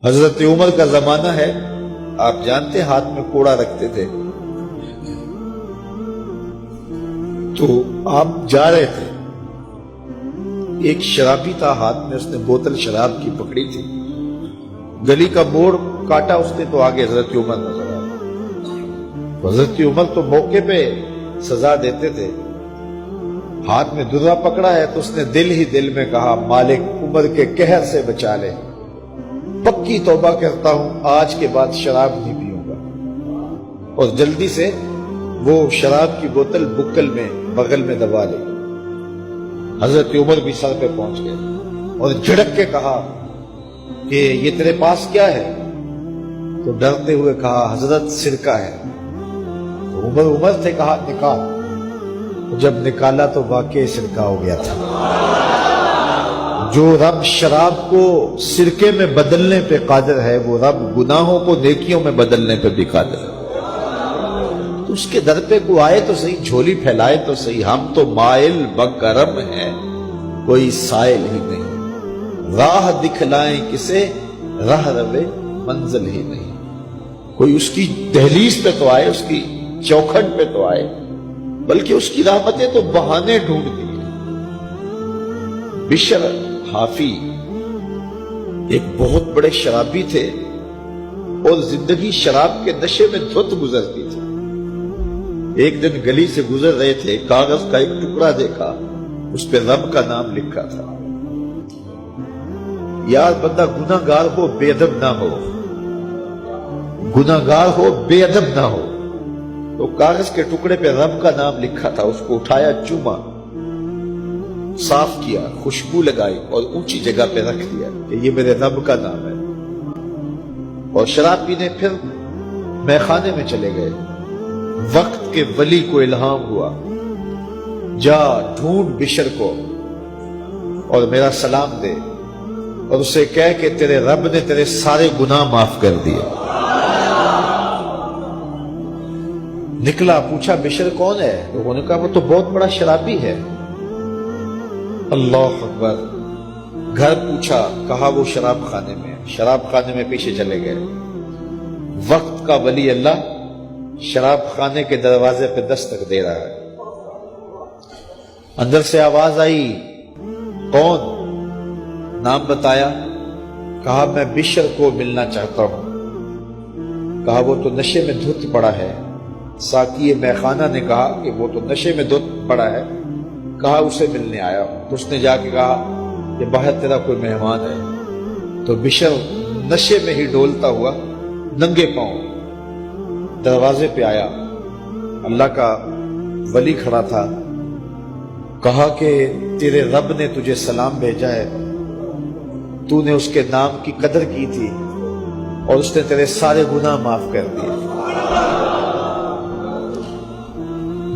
حضرت عمر کا زمانہ ہے، آپ جانتے ہاتھ میں کوڑا رکھتے تھے، تو آپ جا رہے تھے، ایک شرابی تھا ہاتھ میں، اس نے بوتل شراب کی پکڑی تھی، گلی کا موڑ کاٹا اس نے تو آگے حضرت عمر نظر آیا۔ حضرت عمر تو موقع پہ سزا دیتے تھے، ہاتھ میں درہ پکڑا ہے تو اس نے دل ہی دل میں کہا مالک عمر کے قہر سے بچا لے، پکی توبہ کرتا ہوں آج کے بعد شراب نہیں پیوں گا، اور جلدی سے وہ شراب کی بوتل بکل میں بغل میں دبا لی۔ حضرت عمر بھی سر پہ پہنچ گئے اور جھڑک کے کہا کہ یہ تیرے پاس کیا ہے؟ تو ڈرتے ہوئے کہا حضرت سرکہ ہے۔ عمر سے کہا نکال، جب نکالا تو واقعی سرکہ ہو گیا تھا۔ جو رب شراب کو سرکے میں بدلنے پہ قادر ہے، وہ رب گناہوں کو نیکیوں میں بدلنے پہ بھی قادر ہے۔ تو اس کے در پہ کو آئے تو صحیح، جھولی پھیلائے تو صحیح، ہم تو مائل بکرم ہیں، کوئی سائل ہی نہیں، راہ دکھلائیں کسے راہ روے منزل ہی نہیں، کوئی اس کی دہلیز پہ تو آئے، اس کی چوکھٹ پہ تو آئے، بلکہ اس کی رحمتیں تو بہانے ڈھونڈتی ہیں۔ بشر حافی ایک بہت بڑے شرابی تھے اور زندگی شراب کے نشے میں دھت گزرتی تھی۔ ایک دن گلی سے گزر رہے تھے، کاغذ کا ایک ٹکڑا دیکھا، اس پہ رب کا نام لکھا تھا۔ یار بندہ گناہ گار ہو بے ادب نہ ہو، گناہ گار ہو بے ادب نہ ہو، تو کاغذ کے ٹکڑے پہ رب کا نام لکھا تھا، اس کو اٹھایا، چوما، صاف کیا، خوشبو لگائی اور اونچی جگہ پہ رکھ دیا کہ یہ میرے رب کا نام ہے، اور شراب پینے پھر میخانے میں چلے گئے۔ وقت کے ولی کو الہام ہوا، جا ڈھونڈ بشر کو اور میرا سلام دے اور اسے کہہ کہ تیرے رب نے تیرے سارے گناہ معاف کر دیے۔ نکلا، پوچھا بشر کون ہے؟ لوگوں نے کہا وہ تو بہت بڑا شرابی ہے۔ اللہ اکبر۔ گھر پوچھا، کہا وہ شراب خانے میں، شراب خانے میں پیچھے چلے گئے۔ وقت کا ولی اللہ شراب خانے کے دروازے پہ دستک دے رہا ہے۔ اندر سے آواز آئی، کون؟ نام بتایا، کہا میں بشر کو ملنا چاہتا ہوں۔ کہا وہ تو نشے میں دھت پڑا ہے۔ ساقی میخانہ نے کہا کہ وہ تو نشے میں دھت پڑا ہے، کہا اسے ملنے آیا ہوں۔ تو اس نے جا کے کہا کہ باہر تیرا کوئی مہمان ہے۔ تو بشر نشے میں ہی ڈولتا ہوا ننگے پاؤں دروازے پہ آیا، اللہ کا ولی کھڑا تھا، کہا کہ تیرے رب نے تجھے سلام بھیجا ہے، تو نے اس کے نام کی قدر کی تھی اور اس نے تیرے سارے گناہ معاف کر دیے۔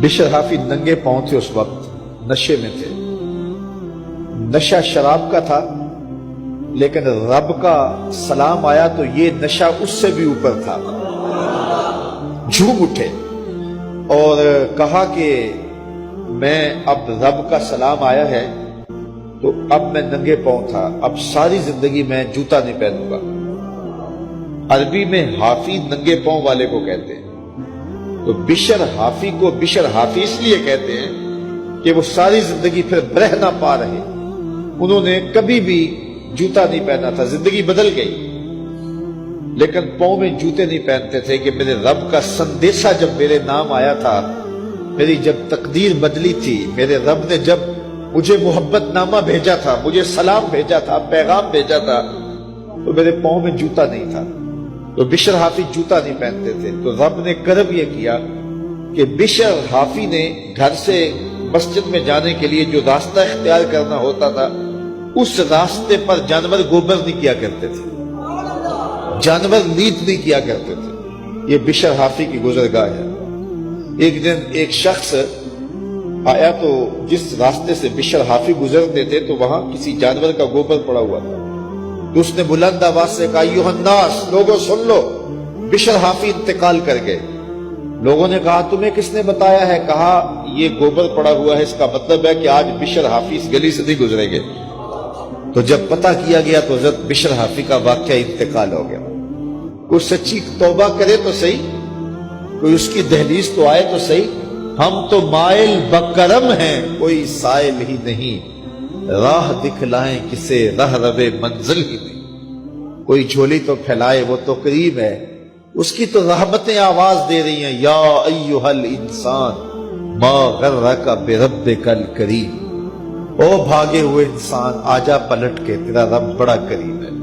بشر حافی ننگے پاؤں تھے، اس وقت نشے میں تھے۔ نشہ شراب کا تھا، لیکن رب کا سلام آیا تو یہ نشہ اس سے بھی اوپر تھا۔ جھوم اٹھے اور کہا کہ میں اب رب کا سلام آیا ہے تو اب میں ننگے پاؤں تھا، اب ساری زندگی میں جوتا نہیں پہنوں گا۔ عربی میں حافی ننگے پاؤں والے کو کہتے ہیں، تو بشر حافی کو بشر حافی اس لیے کہتے ہیں کہ وہ ساری زندگی پھر برہ نہ پا رہے، انہوں نے کبھی بھی جوتا نہیں پہنا تھا، زندگی بدل گئی، لیکن پاؤں میں جوتے نہیں پہنتے تھے کہ میرے رب کا سندیشہ جب میرے نام آیا تھا، میری جب تقدیر بدلی تھی، میرے رب نے جب مجھے محبت نامہ بھیجا تھا، مجھے سلام بھیجا تھا، پیغام بھیجا تھا، تو میرے پاؤں میں جوتا نہیں تھا۔ تو بشر حافی جوتا نہیں پہنتے تھے، تو رب نے کرم یہ کیا کہ بشر حافی نے گھر سے مسجد میں جانے کے لیے جو راستہ اختیار کرنا ہوتا تھا، اس راستے پر جانور گوبر نہیں کیا کرتے تھے، جانور لیت نہیں کیا کرتے تھے۔ یہ بشر حافی کی گزرگاہ ہے۔ ایک دن ایک شخص آیا تو جس راستے سے بشر حافی گزرتے تھے تو وہاں کسی جانور کا گوبر پڑا ہوا تھا، تو اس نے بلند آواز سے کہا ایھا الناس، لوگوں سن لو، بشر حافی انتقال کر گئے۔ لوگوں نے کہا تمہیں کس نے بتایا ہے؟ کہا یہ گوبر پڑا ہوا ہے، اس کا مطلب ہے کہ آج بشر حافی اس گلی سے نہیں گزریں گے۔ تو جب پتہ کیا گیا تو حضرت بشر حافی کا واقعہ انتقال ہو گیا. کوئی سچی توبہ کرے تو صحیح, کوئی اس کی دہلیز تو آئے تو صحیح. ہم تو مائل بکرم ہیں, کوئی سائل ہی نہیں, راہ دکھلائیں کسے رہ روے منزل ہی نہیں. کوئی جھولی تو پھیلائے, وہ تو کریم ہے, اس کی تو رحمتیں آواز دے رہی ہیں, یا ایھا الانسان ما غرک بربک الکریم. او بھاگے ہوئے انسان, آجا پلٹ کے, تیرا رب بڑا کریم ہے.